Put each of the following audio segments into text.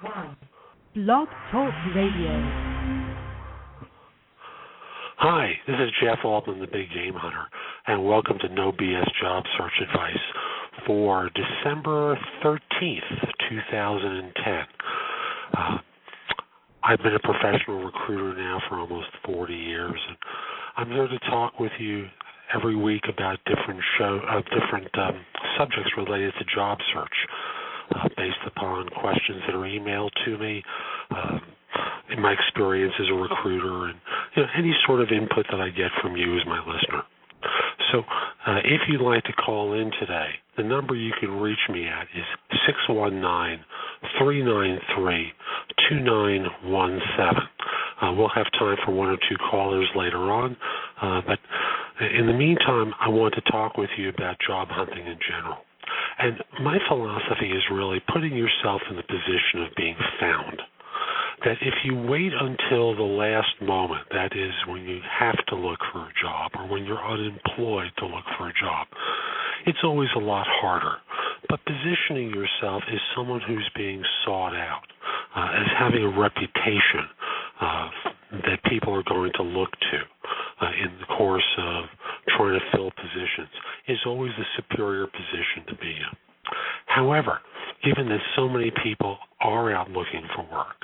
Blog Talk Radio. Hi, this is Jeff Altman, the Big Game Hunter, and welcome to No BS Job Search Advice for December 13th, 2010. I've been a professional recruiter now for almost 40 years, and I'm here to talk with you every week about different subjects related to job search, based upon questions that are emailed to me, in my experience as a recruiter, and any sort of input that I get from you as my listener. So if you'd like to call in today, the number you can reach me at is 619-393-2917. We'll have time for one or two callers later on, but in the meantime, I want to talk with you about job hunting in general. And my philosophy is really putting yourself in the position of being found. That if you wait until the last moment, that is when you have to look for a job or when you're unemployed to look for a job, it's always a lot harder. But positioning yourself as someone who's being sought out, as having a reputation that people are going to look to in the course of trying to fill positions is always a superior position to be in. However, given that so many people are out looking for work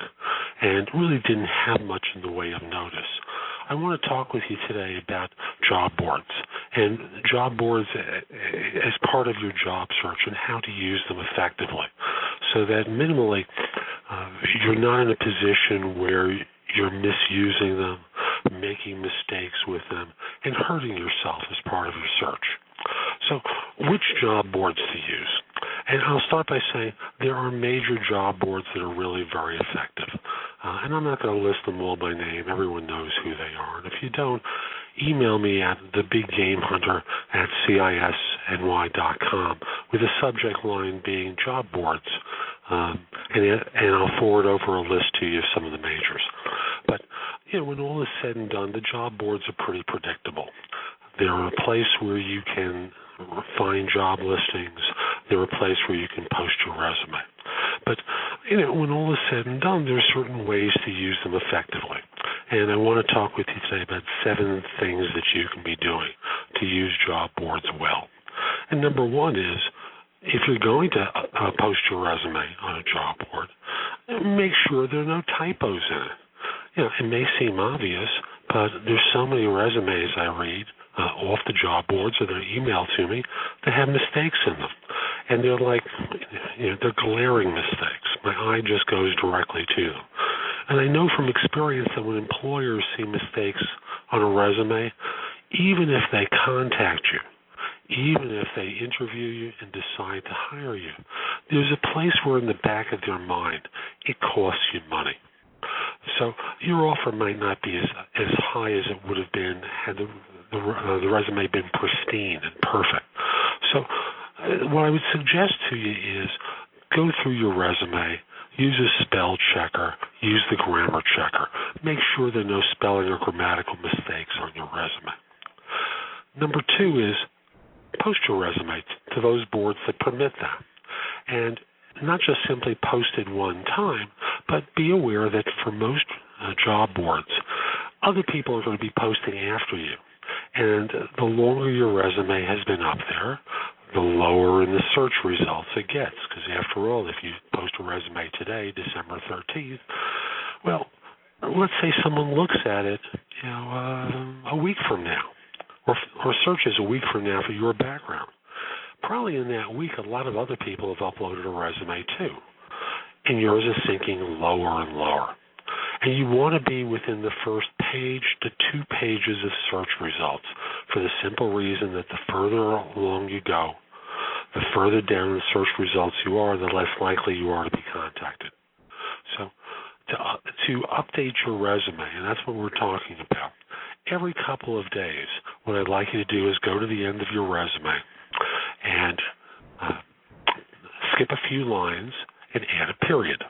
and really didn't have much in the way of notice, I want to talk with you today about job boards and job boards as part of your job search and how to use them effectively so that minimally you're not in a position where you're misusing them, making mistakes with them, and hurting yourself as part of your search. So which job boards to use? And I'll start by saying there are major job boards that are really very effective. And I'm not going to list them all by name. Everyone knows who they are. And if you don't, email me at thebiggamehunter@cisny.com with the subject line being job boards. And I'll forward over a list to you of some of the majors. But when all is said and done, the job boards are pretty predictable. They're a place where you can find job listings. They're a place where you can post your resume. But, when all is said and done, there are certain ways to use them effectively. And I want to talk with you today about 7 things that you can be doing to use job boards well. And number one is, if you're going to post your resume on a job board, make sure there are no typos in it. It may seem obvious, but there's so many resumes I read off the job boards or they're emailed to me that have mistakes in them. And they're like, they're glaring mistakes. My eye just goes directly to them. And I know from experience that when employers see mistakes on a resume, even if they contact you, even if they interview you and decide to hire you, there's a place where in the back of their mind it costs you money. So your offer might not be as high as it would have been had the resume been pristine and perfect. So what I would suggest to you is go through your resume, use a spell checker, use the grammar checker. Make sure there are no spelling or grammatical mistakes on your resume. Number 2 is post your resume to those boards that permit that. And not just simply post it one time, but be aware that for most job boards, other people are going to be posting after you. And the longer your resume has been up there, the lower in the search results it gets. Because after all, if you post a resume today, December 13th, well, let's say someone looks at it, a week from now, or searches a week from now for your background. Probably in that week, a lot of other people have uploaded a resume too, and yours is sinking lower and lower. And you want to be within the first page to 2 pages of search results for the simple reason that the further along you go, the further down the search results you are, the less likely you are to be contacted. So to update your resume, and that's what we're talking about, every couple of days, what I'd like you to do is go to the end of your resume and skip a few lines and add a period.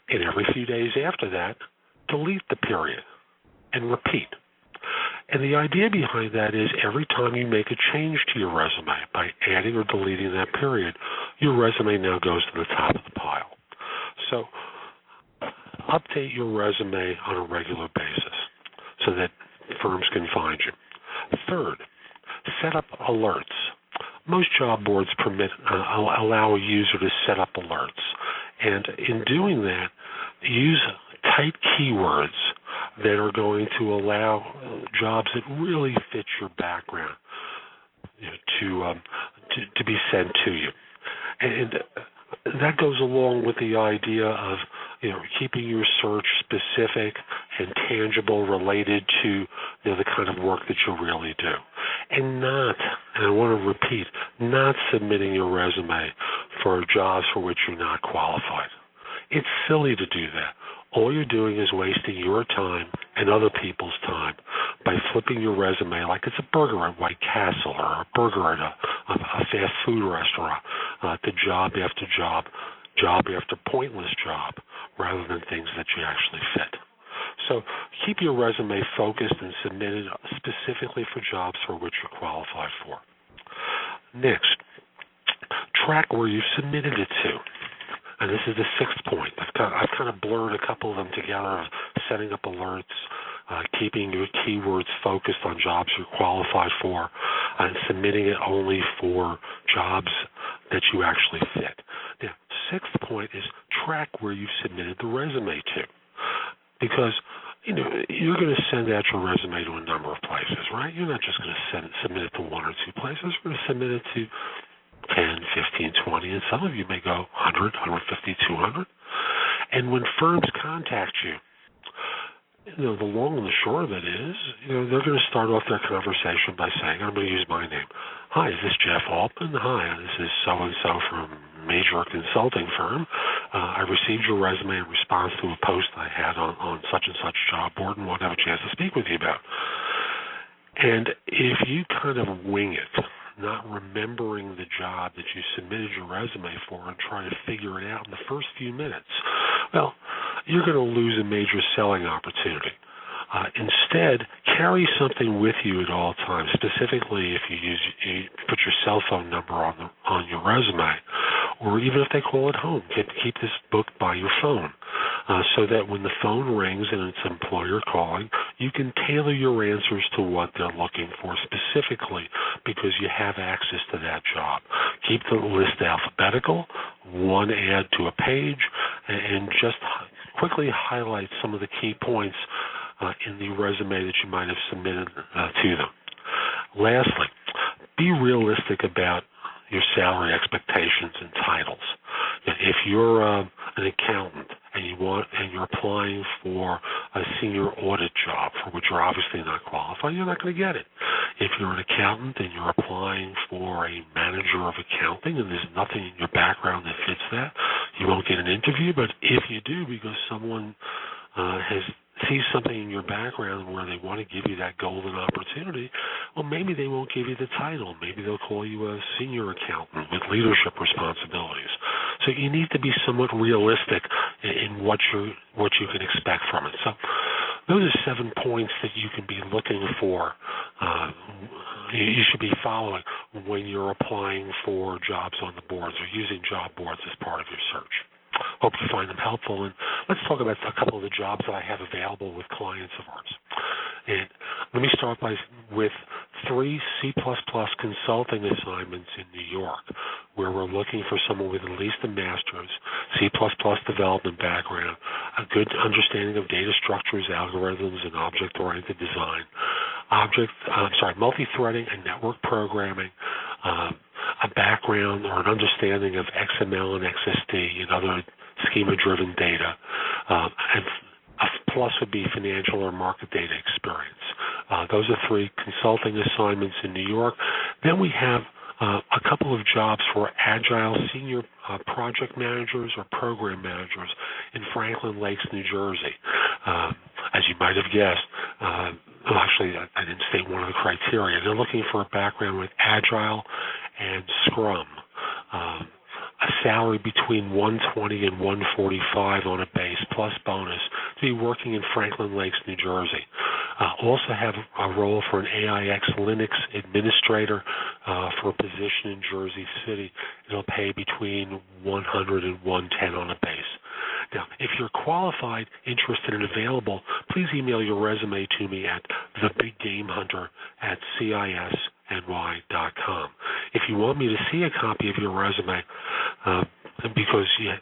And every few days after that, delete the period and repeat. And the idea behind that is every time you make a change to your resume by adding or deleting that period, your resume now goes to the top of the pile. So So update your resume on a regular basis so that firms can find you. Third, set up alerts. Most job boards allow a user to set up alerts. And in doing that, use tight keywords that are going to allow jobs that really fit your background to be sent to you. And that goes along with the idea of keeping your search specific and tangible, related to the kind of work that you really do, and I want to repeat, not submitting your resume for jobs for which you're not qualified. It's silly to do that. All you're doing is wasting your time and other people's time by flipping your resume like it's a burger at White Castle or a burger at a fast food restaurant, to job after job after pointless job, rather than things that you actually fit. So keep your resume focused and submitted specifically for jobs for which you're qualified for. Next, track where you've submitted it to. And this is the sixth point. I've kind of blurred a couple of them together, setting up alerts, keeping your keywords focused on jobs you're qualified for, and submitting it only for jobs that you actually fit. The sixth point is track where you've submitted the resume to. Because you're going to send out your resume to a number of places, right? You're not just going to submit it to one or two places. You're going to submit it to 10, 15, 20, and some of you may go 100, 150, 200. And when firms contact you, the long and the short of it is, they're going to start off their conversation by saying, I'm going to use my name. Hi, is this Jeff Altman? Hi, this is so-and-so from a major consulting firm. I received your resume in response to a post I had on such and such job board and want to have a chance to speak with you about. And if you kind of wing it, not remembering the job that you submitted your resume for and trying to figure it out in the first few minutes, well, you're going to lose a major selling opportunity. Instead, carry something with you at all times. Specifically, if you put your cell phone number on your resume, or even if they call it home, keep this book by your phone, so that when the phone rings and it's employer calling, you can tailor your answers to what they're looking for specifically, because you have access to that job. Keep the list alphabetical, one ad to a page, and just quickly highlight some of the key points in the resume that you might have submitted to them. Lastly, be realistic about your salary expectations and titles. If you're an accountant and you're applying for a senior audit job for which you're obviously not qualified, you're not going to get it. If you're an accountant and you're applying for a manager of accounting and there's nothing in your background that fits that, you won't get an interview. But if you do, because someone sees something in your background where they want to give you that golden opportunity, well, maybe they won't give you the title. Maybe they'll call you a senior accountant with leadership responsibilities. So you need to be somewhat realistic in what you can expect from it. So those are 7 points that you can be looking for. You should be following when you're applying for jobs on the boards or using job boards as part of your search. Hope you find them helpful. And let's talk about a couple of the jobs that I have available with clients of ours. And let me start with 3 C++ consulting assignments in New York, where we're looking for someone with at least a master's, C++ development background, a good understanding of data structures, algorithms, and object-oriented design, multi-threading and network programming, a background or an understanding of XML and XSD and other schema-driven data, and a plus would be financial or market data experience. Those are 3 consulting assignments in New York. Then we have a couple of jobs for agile senior project managers or program managers in Franklin Lakes, New Jersey. As you might have guessed, actually, I didn't state one of the criteria. They're looking for a background with agile and Scrum. A salary between $120 and $145 on a base plus bonus to be working in Franklin Lakes, New Jersey. Also have a role for an AIX Linux administrator for a position in Jersey City. It'll pay between $100 and $110 on a base. you're qualified, interested, and available, please email your resume to me at thebiggamehunter@cisny.com. If you want me to see a copy of your resume, because you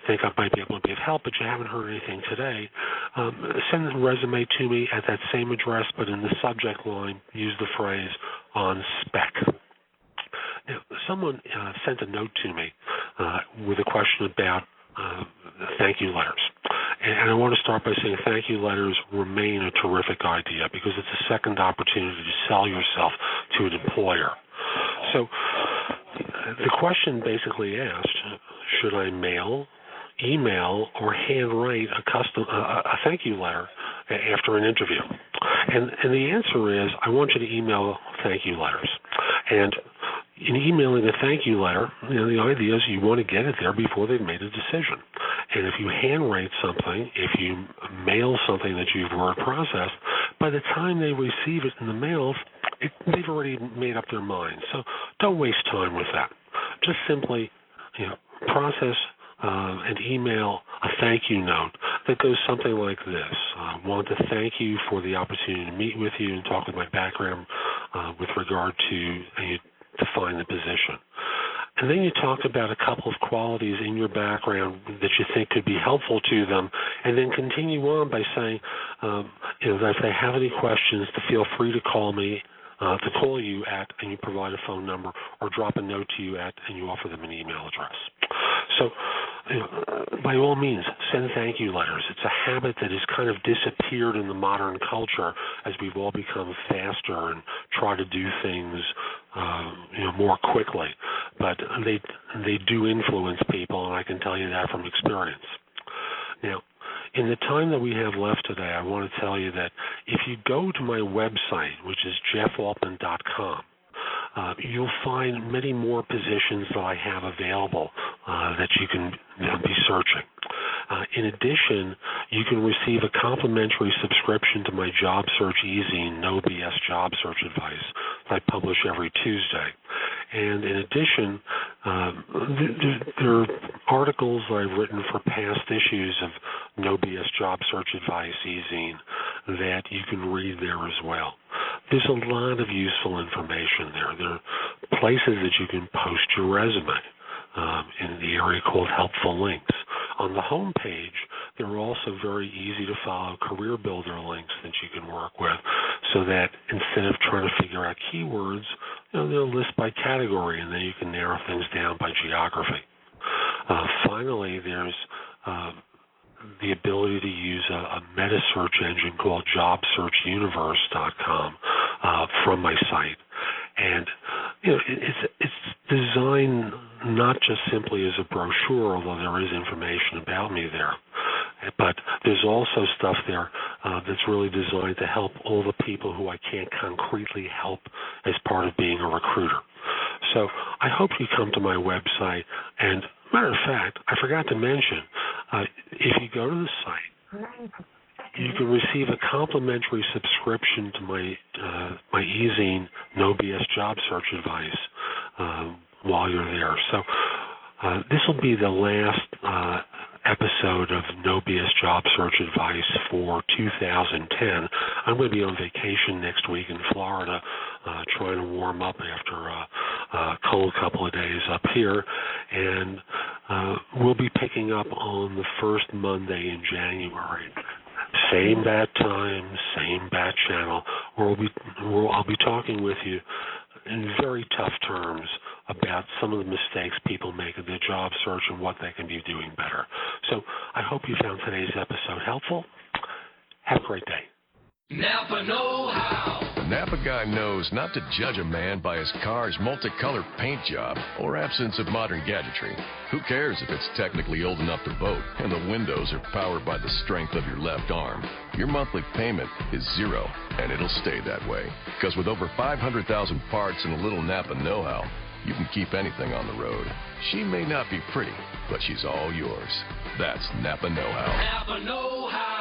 think I might be able to be of help, but you haven't heard anything today, send the resume to me at that same address, but in the subject line, use the phrase "on spec." Now, someone sent a note to me with a question about thank you letters. And I want to start by saying thank you letters remain a terrific idea because it's a second opportunity to sell yourself to an employer. So the question basically asked, should I mail, email, or handwrite a thank you letter after an interview? And the answer is, I want you to email thank you letters. And in emailing a thank you letter, the idea is you want to get it there before they've made a decision. And if you handwrite something, if you mail something that you've word processed, by the time they receive it in the mail, they've already made up their mind. So don't waste time with that. Just simply, process and email a thank you note that goes something like this. I want to thank you for the opportunity to meet with you and talk with my background with regard to define the position. And then you talk about a couple of qualities in your background that you think could be helpful to them, and then continue on by saying, that if they have any questions, to feel free to call me, to call you at, and you provide a phone number, or drop a note to you at, and you offer them an email address. So, by all means, send thank you letters. It's a habit that has kind of disappeared in the modern culture as we've all become faster and try to do things, more quickly. But they do influence people, and I can tell you that from experience. Now, in the time that we have left today, I want to tell you that if you go to my website, which is jeffaltman.com, you'll find many more positions that I have available that you can be searching. In addition, you can receive a complimentary subscription to my Job Search e-zine, No BS Job Search Advice, that I publish every Tuesday. And in addition, there are articles that I've written for past issues of No BS Job Search Advice e-zine that you can read there as well. There's a lot of useful information there. There are places that you can post your resume in the area called Helpful Links. On the home page, there are also very easy to follow career builder links that you can work with, so that instead of trying to figure out keywords, they'll list by category, and then you can narrow things down by geography. Finally, there's the ability to use a meta search engine called JobSearchUniverse.com from my site. And it's designed not just simply as a brochure, although there is information about me there, but there's also stuff there that's really designed to help all the people who I can't concretely help as part of being a recruiter. So I hope you come to my website. And matter of fact, I forgot to mention, if you go to the site, you can receive a complimentary subscription to my e-zine, No BS Job Search Advice, while you're there. So this will be the last episode of No BS Job Search Advice for 2010. I'm going to be on vacation next week in Florida, trying to warm up after a cold couple of days up here, and we'll be picking up on the first Monday in January. Same bat time, same bat channel, where I'll be talking with you in very tough terms about some of the mistakes people make in their job search and what they can be doing better. So I hope you found today's episode helpful. Have a great day. Napa Know-How. The Napa guy knows not to judge a man by his car's multicolored paint job or absence of modern gadgetry. Who cares if it's technically old enough to vote and the windows are powered by the strength of your left arm? Your monthly payment is zero, and it'll stay that way. Because with over 500,000 parts and a little Napa know-how, you can keep anything on the road. She may not be pretty, but she's all yours. That's Napa Know-How. Napa Know-How.